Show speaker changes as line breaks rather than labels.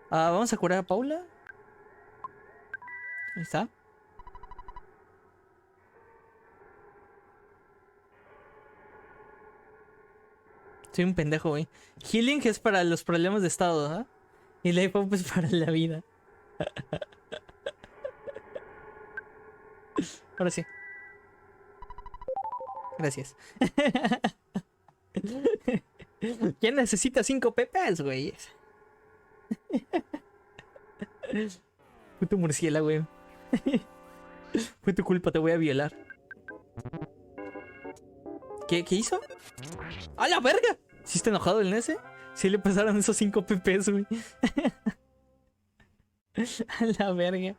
Vamos a curar a Paula. Ahí está. Soy un pendejo, güey. Healing es para los problemas de estado, ¿ah? Y Life Up es para la vida. Ahora sí. Gracias. ¿Quién necesita 5 pepes, güey? Puto murciélago, güey. Fue tu culpa, te voy a violar. ¿Qué hizo? ¡A la verga! ¿Sí está enojado el Nese? Sí le pasaron esos 5 pepes, güey. A la verga.